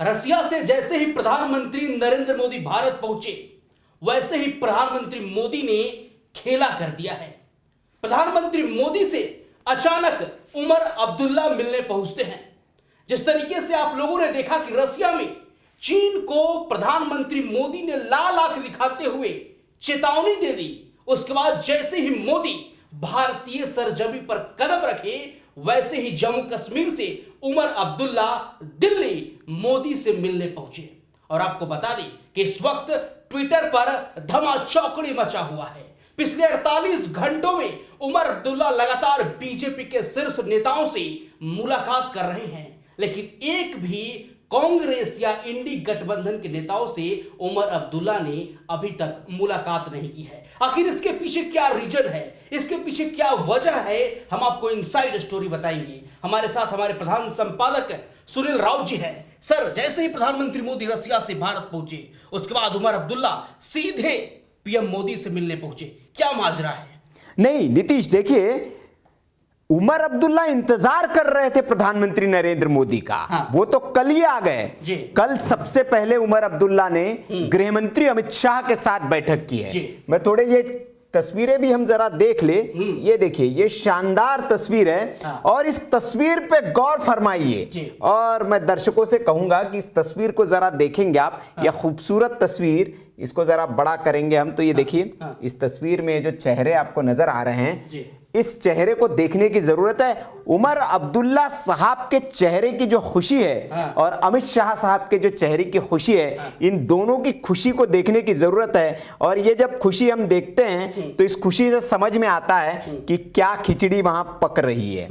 रसिया से जैसे ही प्रधानमंत्री नरेंद्र मोदी भारत पहुंचे, वैसे ही प्रधानमंत्री मोदी ने खेला कर दिया है। प्रधानमंत्री मोदी से अचानक उमर अब्दुल्ला मिलने पहुंचते हैं। जिस तरीके से आप लोगों ने देखा कि रसिया में चीन को प्रधानमंत्री मोदी ने लाल आंख दिखाते हुए चेतावनी दे दी, उसके बाद जैसे ही मोदी भारतीय सरजमी पर कदम रखे, वैसे ही जम्मू कश्मीर से उमर अब्दुल्ला दिल्ली मोदी से मिलने पहुंचे। और आपको बता दें कि इस वक्त ट्विटर पर धमाचौकड़ी मचा हुआ है। पिछले 48 घंटों में उमर अब्दुल्ला लगातार बीजेपी के शीर्ष नेताओं से मुलाकात कर रहे हैं, लेकिन एक भी कांग्रेस या इंडी गठबंधन के नेताओं से उमर अब्दुल्ला ने अभी तक मुलाकात नहीं की है। आखिर इसके पीछे क्या रीजन है, इसके पीछे क्या वजह है, हम आपको इनसाइड स्टोरी बताएंगे। हमारे साथ हमारे प्रधान संपादक सुनील राउत जी हैं। सर, जैसे ही प्रधानमंत्री मोदी रसिया से भारत पहुंचे, उसके बाद उमर अब्दुल्ला सीधे पीएम मोदी से मिलने पहुंचे, क्या माजरा है? नहीं नीतीश, देखिए, उमर अब्दुल्ला इंतजार कर रहे थे प्रधानमंत्री नरेंद्र मोदी का। हाँ। वो तो कल ही आ गए। कल सबसे पहले उमर अब्दुल्ला ने गृह मंत्री अमित शाह के साथ बैठक की है। मैं थोड़े ये तस्वीरें भी हम जरा देख ले। ये देखिए, ये शानदार तस्वीर है। हाँ। और इस तस्वीर पे गौर फरमाइए। और मैं दर्शकों से कहूंगा कि इस तस्वीर को जरा देखेंगे आप। यह खूबसूरत तस्वीर, इसको जरा बड़ा करेंगे हम तो ये देखिए, इस तस्वीर में जो चेहरे आपको नजर आ रहे हैं, इस चेहरे को देखने की जरूरत है। उमर अब्दुल्ला साहब के चेहरे की जो खुशी है और अमित शाह साहब के जो चेहरे की खुशी है, इन दोनों की खुशी को देखने की जरूरत है। और ये जब खुशी हम देखते हैं तो इस खुशी से समझ में आता है कि क्या खिचड़ी वहां पक रही है।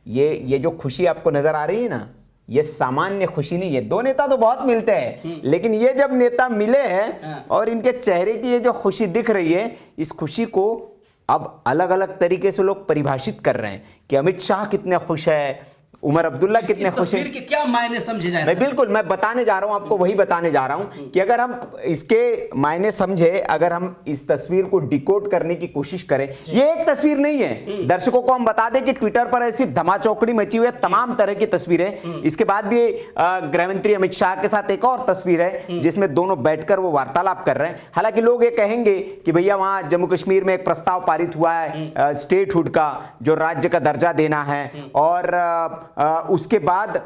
ये जो खुशी आपको नजर आ रही है ना, ये सामान्य खुशी नहीं है। दो नेता तो बहुत मिलते हैं, लेकिन ये जब नेता मिले हैं और इनके चेहरे की ये जो खुशी दिख रही है, इस खुशी को अब अलग अलग तरीके से लोग परिभाषित कर रहे हैं कि अमित शाह कितने खुश है, उमर अब्दुल्ला कितने खुश हैं। के क्या मायने समझे जाए? मैं बिल्कुल मैं बताने जा रहा हूं आपको, वही बताने जा रहा हूं कि अगर हम इसके मायने समझे, अगर हम इस तस्वीर को डिकोड करने की कोशिश करें, ये एक तस्वीर नहीं है। दर्शकों को हम बता दें कि ट्विटर पर ऐसी धमाचौकड़ी मची हुई है, तमाम तरह की तस्वीरें। इसके बाद भी गृह मंत्री अमित शाह के साथ एक और तस्वीर है जिसमें दोनों बैठकर वो वार्तालाप कर रहे हैं। हालांकि लोग ये कहेंगे कि भैया वहां जम्मू कश्मीर में एक प्रस्ताव पारित हुआ है स्टेटहुड का, जो राज्य का दर्जा देना है, और उसके बाद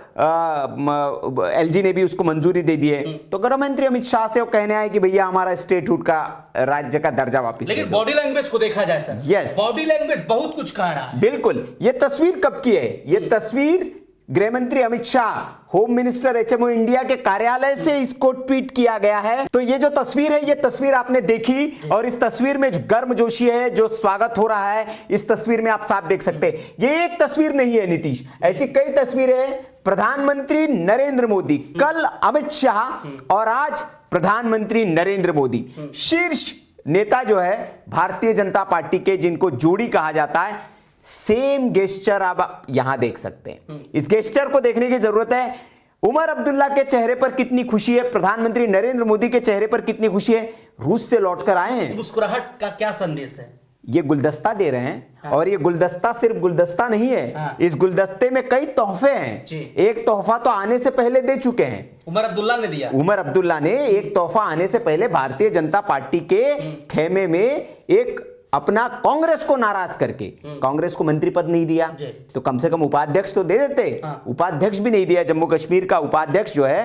एलजी ने भी उसको मंजूरी दे दी है। तो गृह मंत्री अमित शाह से वो कहने आए कि भैया हमारा स्टेटहुड का राज्य का दर्जा वापस। लेकिन बॉडी लैंग्वेज को देखा जाए सर, यस, बॉडी लैंग्वेज बहुत कुछ कह रहा है। बिल्कुल। ये तस्वीर कब की है? ये तस्वीर गृह मंत्री Amit Shah, home minister HMO India के कार्यालय से इसको ट्वीट किया गया है। तो ये जो तस्वीर है, ये तस्वीर आपने देखी, और इस तस्वीर में जो गर्मजोशी है, जो स्वागत हो रहा है, इस तस्वीर में आप साफ देख सकते हैं। ये एक तस्वीर नहीं है नीतीश, ऐसी कई तस्वीरें हैं। प्रधानमंत्री नरेंद्र मोदी, कल अमित शाह और आज प्रधानमंत्री नरेंद्र मोदी, शीर्ष नेता जो है भारतीय जनता पार्टी के, जिनको जोड़ी कहा जाता है, सेम गेस्चर आप यहां देख सकते हैं। इस गेस्चर को देखने की जरूरत है। उमर अब्दुल्ला के चेहरे पर कितनी खुशी है, प्रधानमंत्री नरेंद्र मोदी के चेहरे पर कितनी खुशी है। रूस से लौटकर आए हैं। इस मुस्कुराहट का क्या संदेश है? ये गुलदस्ता दे रहे हैं। और ये गुलदस्ता सिर्फ गुलदस्ता नहीं है। इस गुलदस्ते में कई तोहफे हैं। एक तोहफा तो आने से पहले दे चुके हैं, उमर अब्दुल्ला ने दिया। उमर अब्दुल्ला ने एक तोहफा आने से पहले भारतीय जनता पार्टी के खेमे में एक अपना कांग्रेस को नाराज करके, कांग्रेस को मंत्री पद नहीं दिया तो कम से कम उपाध्यक्ष तो दे देते। उपाध्यक्ष भी नहीं दिया। जम्मू कश्मीर का उपाध्यक्ष जो है,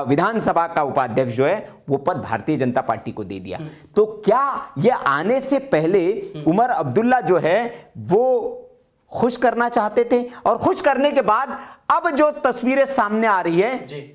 विधानसभा का उपाध्यक्ष जो है, वो पद भारतीय जनता पार्टी को दे दिया। तो क्या ये आने से पहले उमर अब्दुल्ला जो है वो खुश करना चाहते थे? और खुश करने के बाद अब जो तस्वीरें सामने आ रही है,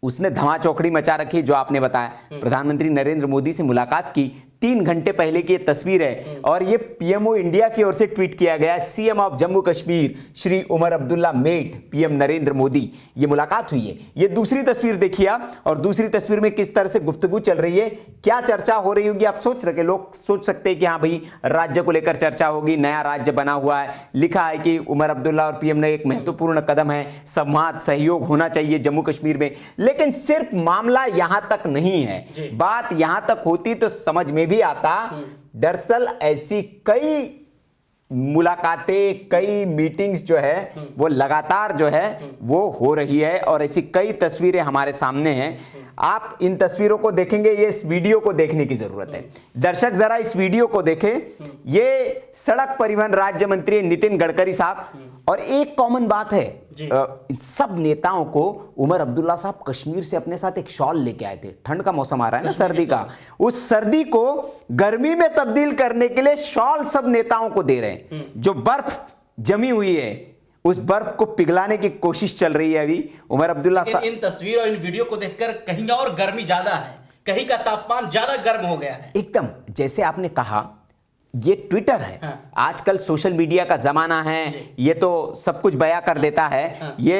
उसने धमाचौकड़ी मचा रखी। जो आपने बताया, प्रधानमंत्री नरेंद्र मोदी से मुलाकात की, 3 घंटे पहले की ये तस्वीर है। और ये पीएमओ इंडिया की ओर से ट्वीट किया गया है। CM of Jammu Kashmir Shri Omar Abdullah met PM Narendra Modi, ये मुलाकात हुई है। ये दूसरी तस्वीर देखिए आप, और दूसरी तस्वीर में किस तरह से गुफ्तगू चल रही है, क्या चर्चा हो रही होगी। आप सोच रहे, लोग सोच सकते हैं कि हाँ भाई राज्य को लेकर चर्चा होगी, नया राज्य बना हुआ है, लिखा है कि उमर अब्दुल्ला और पीएम ने एक महत्वपूर्ण कदम है, संवाद सहयोग होना चाहिए जम्मू कश्मीर में। लेकिन सिर्फ मामला यहां तक नहीं है। बात यहां तक होती तो समझ में भी आता। दरअसल ऐसी कई मुलाकातें, कई मीटिंग्स जो है वो लगातार जो है वो हो रही है और ऐसी कई तस्वीरें हमारे सामने हैं। आप इन तस्वीरों को देखेंगे, ये इस वीडियो को देखने की जरूरत है। दर्शक जरा इस वीडियो को देखें। ये सड़क परिवहन राज्य मंत्री नितिन गडकरी साहब, और एक कॉमन बात है, सब नेताओं को उमर अब्दुल्ला साहब कश्मीर से अपने साथ एक शॉल लेके आए थे। ठंड का मौसम आ रहा है ना, सर्दी का, उस सर्दी को गर्मी में तब्दील करने के लिए शॉल सब नेताओं को दे रहे हैं। जो बर्फ जमी हुई है उस बर्फ को पिघलाने की कोशिश चल रही है अभी उमर अब्दुल्ला साहब। इन तस्वीरों और इन वीडियो को देखकर कहीं और गर्मी ज्यादा है, कहीं का तापमान ज्यादा गर्म हो गया है। एकदम जैसे आपने कहा, ये ट्विटर है। हाँ। आजकल सोशल मीडिया का जमाना है, ये तो सब कुछ बयां कर देता है। हाँ। ये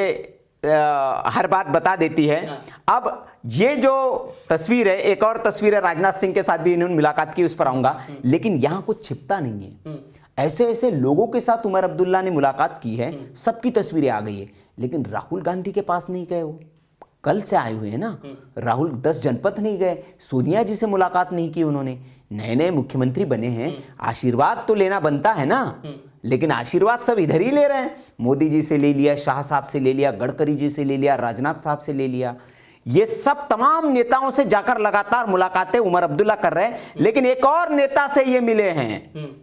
हर बात बता देती है। हाँ। अब ये जो तस्वीर है, एक और तस्वीर है, राजनाथ सिंह के साथ भी इन्होंने मुलाकात की, उस पर आऊंगा, लेकिन यहां कुछ छिपता नहीं है। ऐसे ऐसे लोगों के साथ उमर अब्दुल्ला ने मुलाकात की है, सबकी तस्वीरें आ गई है, लेकिन राहुल गांधी के पास नहीं गए। वो कल से आए हुए हैं ना, राहुल 10 जनपद नहीं गए, सोनिया जी से मुलाकात नहीं की उन्होंने। नए नए मुख्यमंत्री बने हैं, आशीर्वाद तो लेना बनता है ना, लेकिन आशीर्वाद सब इधर ही ले रहे हैं। मोदी जी से ले लिया, शाह साहब से ले लिया, गडकरी जी से ले लिया, राजनाथ साहब से ले लिया। ये सब तमाम नेताओं से जाकर लगातार मुलाकातें उमर अब्दुल्ला कर रहे हैं, लेकिन एक और नेता से ये मिले हैं,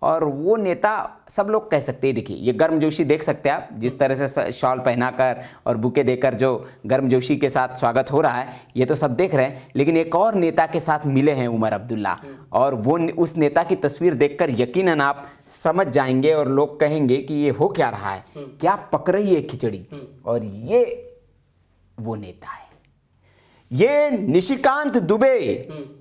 और वो नेता सब लोग कह सकते हैं। देखिए, ये गर्मजोशी देख सकते हैं आप, जिस तरह से शॉल पहनाकर और बुके देकर जो गर्मजोशी के साथ स्वागत हो रहा है, ये तो सब देख रहे हैं। लेकिन एक और नेता के साथ मिले हैं उमर अब्दुल्ला, और वो उस नेता की तस्वीर देखकर यकीनन आप समझ जाएंगे और लोग कहेंगे कि ये हो क्या रहा है, क्या पक रही है खिचड़ी। और ये वो नेता है, ये निशिकांत दुबे,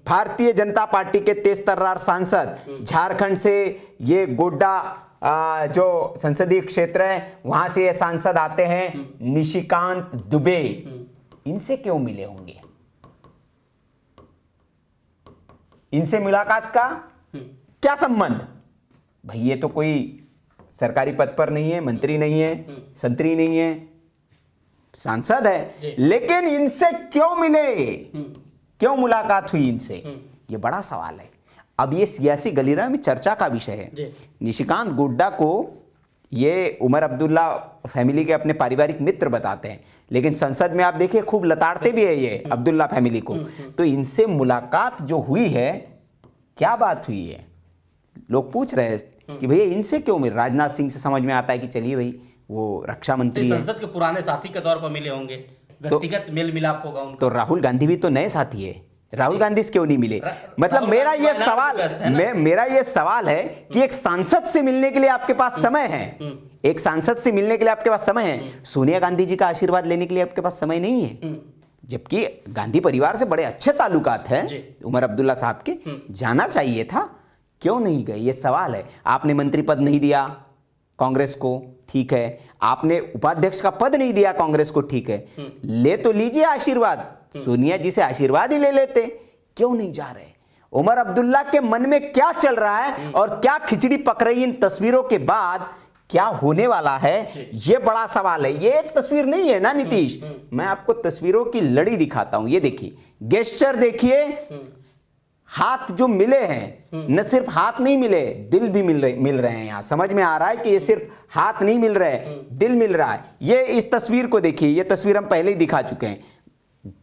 भारतीय जनता पार्टी के तेज तर्रार सांसद, झारखंड से ये गोड्डा जो संसदीय क्षेत्र है वहां से ये सांसद आते हैं, निशिकांत दुबे। इनसे क्यों मिले होंगे? इनसे मुलाकात का क्या संबंध? भाई ये तो कोई सरकारी पद पर नहीं है, मंत्री नहीं है, संतरी नहीं है, सांसद है, लेकिन इनसे क्यों मिले, क्यों मुलाकात हुई इनसे, ये बड़ा सवाल है। अब ये सियासी गलिरा में चर्चा का विषय है। निशिकांत गोड्डा को ये उमर अब्दुल्ला फैमिली के अपने पारिवारिक मित्र बताते हैं, लेकिन संसद में आप देखिए खूब लताड़ते भी है ये अब्दुल्ला फैमिली को। तो इनसे मुलाकात जो हुई है, क्या बात हुई है? लोग पूछ रहे हैं कि भैया इनसे क्यों मिल। राजनाथ सिंह से समझ में आता है कि चलिए भाई वो रक्षा मंत्री है, संसद के पुराने साथी के तौर पर मिले होंगे, व्यक्तिगत मेल मिलाप होगा उनका। तो राहुल गांधी भी तो नए साथी है, राहुल गांधी से क्यों नहीं मिले? मतलब मेरा ये सवाल है कि एक सांसद से मिलने के लिए आपके पास समय है, एक सांसद से मिलने के लिए आपके पास समय है, सोनिया गांधी जी का आशीर्वाद लेने के लिए आपके पास समय नहीं है, जबकि गांधी परिवार से बड़े अच्छे ताल्लुकात हैं उमर अब्दुल्ला साहब के, जाना चाहिए था, क्यों नहीं गए? ये सवाल है। आपने मंत्री पद नहीं दिया कांग्रेस को, ठीक है, आपने उपाध्यक्ष का पद नहीं दिया कांग्रेस को, ठीक है, ले तो लीजिए आशीर्वाद, सोनिया जी से आशीर्वाद ही ले लेते, क्यों नहीं जा रहे? उमर अब्दुल्ला के मन में क्या चल रहा है और क्या खिचड़ी पक रही इन तस्वीरों के बाद क्या होने वाला है, ये बड़ा सवाल है। ये एक तस्वीर नहीं है ना नीतीश, मैं आपको तस्वीरों की लड़ी दिखाता हूं। ये देखिए, गेस्चर देखिए, हाथ जो मिले हैं, न सिर्फ हाथ नहीं मिले, दिल भी मिल रहे हैं। यहां समझ में आ रहा है कि ये सिर्फ हाथ नहीं मिल रहे, दिल मिल रहा है। ये इस तस्वीर को देखिए, ये तस्वीर हम पहले ही दिखा चुके हैं।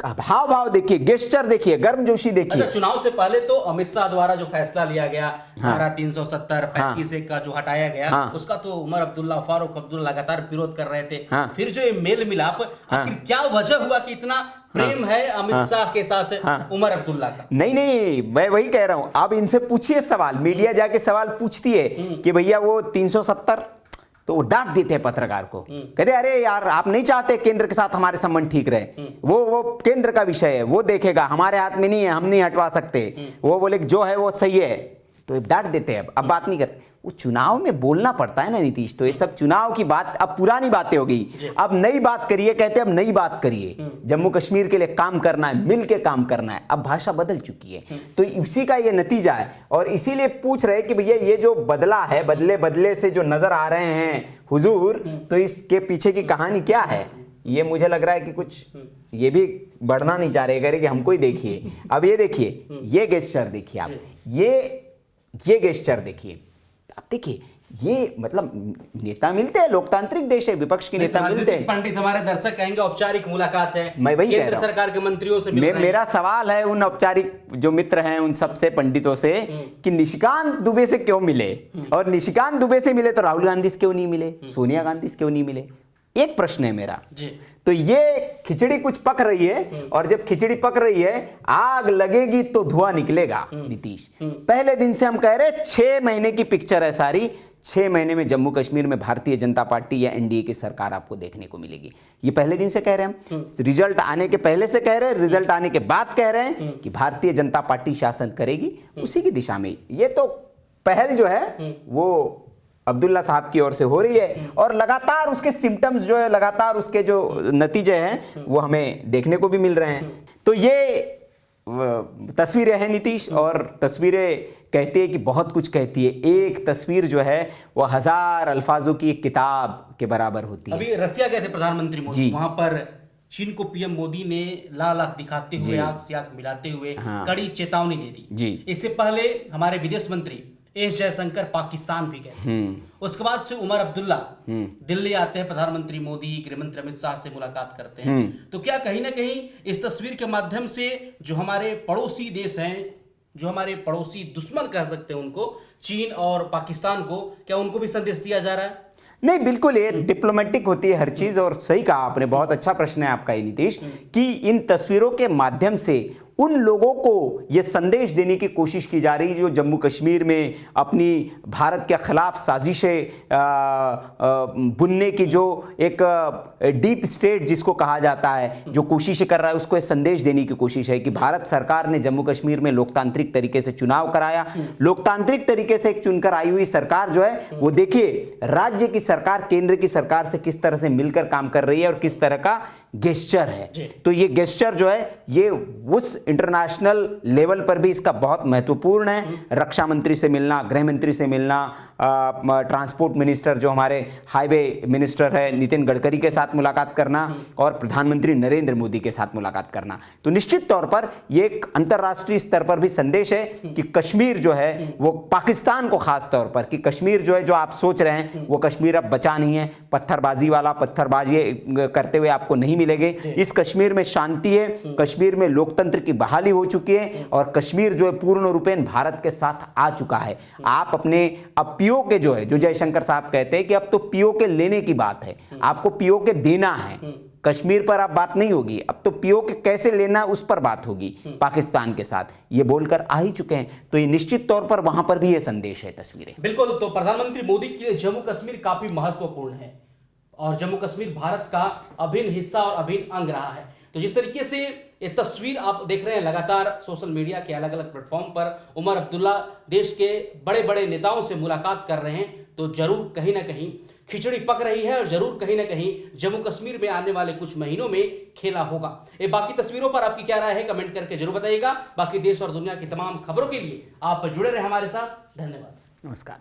भाव भाव देखिए, गेस्चर देखिए, गर्मजोशी देखिए। अच्छा, चुनाव से पहले तो अमित शाह द्वारा जो फैसला लिया गया, धारा 370 35 का जो हटाया गया, उसका तो उमर अब्दुल्ला, फारूक अब्दुल्ला लगातार विरोध कर रहे थे। फिर जो ये मेल मिलाप, आखिर क्या वजह हुआ कि इतना प्रेम है अमित शाह के साथ उमर अब्दुल्ला का? नहीं, मैं वही कह रहा हूं। अब इनसे पूछिए सवाल, मीडिया जाके सवाल पूछती है कि भैया वो 370, तो वो डांट देते हैं पत्रकार को, कहते अरे यार आप नहीं चाहते केंद्र के साथ हमारे संबंध ठीक रहे, वो केंद्र का विषय है, वो देखेगा, हमारे हाथ में नहीं है, हम नहीं हटवा सकते, वो बोले जो है वो सही है, तो डांट देते हैं। अब बात नहीं करते, वो चुनाव में बोलना पड़ता है ना नीतीश, तो ये सब चुनाव की बात, अब पुरानी बातें हो गई, अब नई बात करिए, कहते हैं अब नई बात करिए, जम्मू कश्मीर के लिए काम करना है, मिल के काम करना है, अब भाषा बदल चुकी है। तो इसी का ये नतीजा है, और इसीलिए पूछ रहे कि भैया ये जो बदला है, बदले बदले से जो नजर आ रहे हैं हुजूर, तो इसके पीछे की कहानी क्या है? ये मुझे लग रहा है कि कुछ ये भी बढ़ना नहीं चाह रहे, कि हमको ही देखिए। अब ये देखिए, ये गेस्चर देखिए आप, ये गेस्चर देखिए, अब देखिए ये मतलब नेता मिलते हैं, लोकतांत्रिक देश है, विपक्ष के नेता मिलते हैं। पंडित हमारे दर्शक कहेंगे औपचारिक मुलाकात है, मैं वही कह केंद्र रहा हूं। सरकार के मंत्रियों से मिल रहे हैं। मेरा सवाल है उन औपचारिक जो मित्र हैं उन सबसे पंडितों से कि निशिकांत दुबे से क्यों मिले, और निशिकांत दुबे से मिले तो राहुल गांधी से क्यों नहीं मिले, सोनिया गांधी से क्यों नहीं मिले, एक प्रश्न है मेरा जी। तो ये खिचड़ी कुछ पक रही है, और जब खिचड़ी पक रही है आग लगेगी तो धुआं निकलेगा। नीतीश, पहले दिन से हम कह रहे 6 महीने की पिक्चर है सारी, 6 महीने में जम्मू कश्मीर में भारतीय जनता पार्टी या एनडीए की सरकार आपको देखने को मिलेगी। ये पहले दिन से कह रहे हैं हम, रिजल्ट आने के पहले से कह रहे हैं, रिजल्ट आने के बाद कह रहे हैं कि भारतीय जनता पार्टी शासन करेगी, उसी की दिशा में ये तो पहल जो है वो अब्दुल्ला साहब की ओर से हो रही है, और लगातार उसके सिम्टम्स जो है, लगातार उसके जो नतीजे हैं वो हमें देखने को भी मिल रहे हैं। तो ये तस्वीरें हैं नीतीश, और तस्वीरें कहती है कि बहुत कुछ कहती है। एक तस्वीर जो है वो 1000 अल्फाजों की एक किताब के बराबर होती है। अभी रसिया गए थे प्रधानमंत्री मोदी, वहां पर चीन को पीएम मोदी ने लाल आंख दिखाते हुए, आंख से आंख मिलाते हुए कड़ी चेतावनी दे दी जी। इससे पहले हमारे विदेश मंत्री एस जयशंकर पाकिस्तान भी गए। उसके बाद से उमर अब्दुल्ला दिल्ली आते हैं, प्रधानमंत्री मोदी, गृहमंत्री अमित शाह से मुलाकात करते हैं। तो क्या कहीं ना कहीं इस तस्वीर के माध्यम से जो हमारे पड़ोसी देश हैं, जो हमारे पड़ोसी दुश्मन कह सकते हैं उनको, चीन और पाकिस्तान को, क्या उनको भी संदेश दिया जा रहा है? नहीं, बिल्कुल ये डिप्लोमेटिक होती है हर चीज, और सही कहा आपने, बहुत अच्छा प्रश्न है आपका ये नीतीश, कि इन तस्वीरों के माध्यम से उन लोगों को ये संदेश देने की कोशिश की जा रही है जो जम्मू कश्मीर में अपनी भारत के खिलाफ साजिशें बुनने की जो एक डीप स्टेट जिसको कहा जाता है, जो कोशिश कर रहा है, उसको ये संदेश देने की कोशिश है कि भारत सरकार ने जम्मू कश्मीर में लोकतांत्रिक तरीके से चुनाव कराया, लोकतांत्रिक तरीके से एक चुनकर आई हुई सरकार जो है वो देखिए राज्य की सरकार केंद्र की सरकार से किस तरह से मिलकर काम कर रही है और किस तरह का गेस्चर है। तो ये गेस्चर जो है ये उस इंटरनेशनल लेवल पर भी इसका बहुत महत्वपूर्ण है। रक्षा मंत्री से मिलना, गृह मंत्री से मिलना, ट्रांसपोर्ट मिनिस्टर जो हमारे हाईवे मिनिस्टर है नितिन गडकरी के साथ मुलाकात करना, और प्रधानमंत्री नरेंद्र मोदी के साथ मुलाकात करना, तो निश्चित तौर पर ये एक अंतर्राष्ट्रीय स्तर पर भी संदेश है कि कश्मीर जो है वो पाकिस्तान को, खास तौर पर कि कश्मीर जो है, जो आप सोच रहे हैं वो कश्मीर अब बचा नहीं है, पत्थरबाजी वाला पत्थरबाजी करते हुए आपको नहीं मिलेंगे। इस कश्मीर में शांति है, कश्मीर में लोकतंत्र की बहाली हो चुकी है, और कश्मीर जो है पूर्ण रूपेण भारत के साथ आ चुका है। आप अपने अब पीओ के जो है, जो जयशंकर साहब कहते हैं कि अब तो पीओ के लेने की बात है, आपको पीओ के देना है, कश्मीर पर अब बात नहीं होगी, अब तो पीओ के कैसे लेना उस पर बात होगी पाकिस्तान के साथ, ये बोलकर आ ही चुके हैं। तो ये निश्चित तौर पर वहां पर भी ये संदेश है, तस्वीरें। बिल्कुल, तो प्रधानमंत्री मोदी के लिए जम्मू कश्मीर काफी महत्वपूर्ण है, और जम्मू कश्मीर भारत का अभिन्न हिस्सा और अभिन्न अंग रहा है। तो जिस तरीके से ये तस्वीर आप देख रहे हैं लगातार सोशल मीडिया के अलग अलग प्लेटफॉर्म पर, उमर अब्दुल्ला देश के बड़े बड़े नेताओं से मुलाकात कर रहे हैं, तो जरूर कहीं ना कहीं खिचड़ी पक रही है, और जरूर कहीं ना कहीं जम्मू कश्मीर में आने वाले कुछ महीनों में खेला होगा। ये बाकी तस्वीरों पर आपकी क्या राय है, कमेंट करके जरूर बताइएगा। बाकी देश और दुनिया की तमाम खबरों के लिए आप जुड़े रहे हमारे साथ। धन्यवाद, नमस्कार।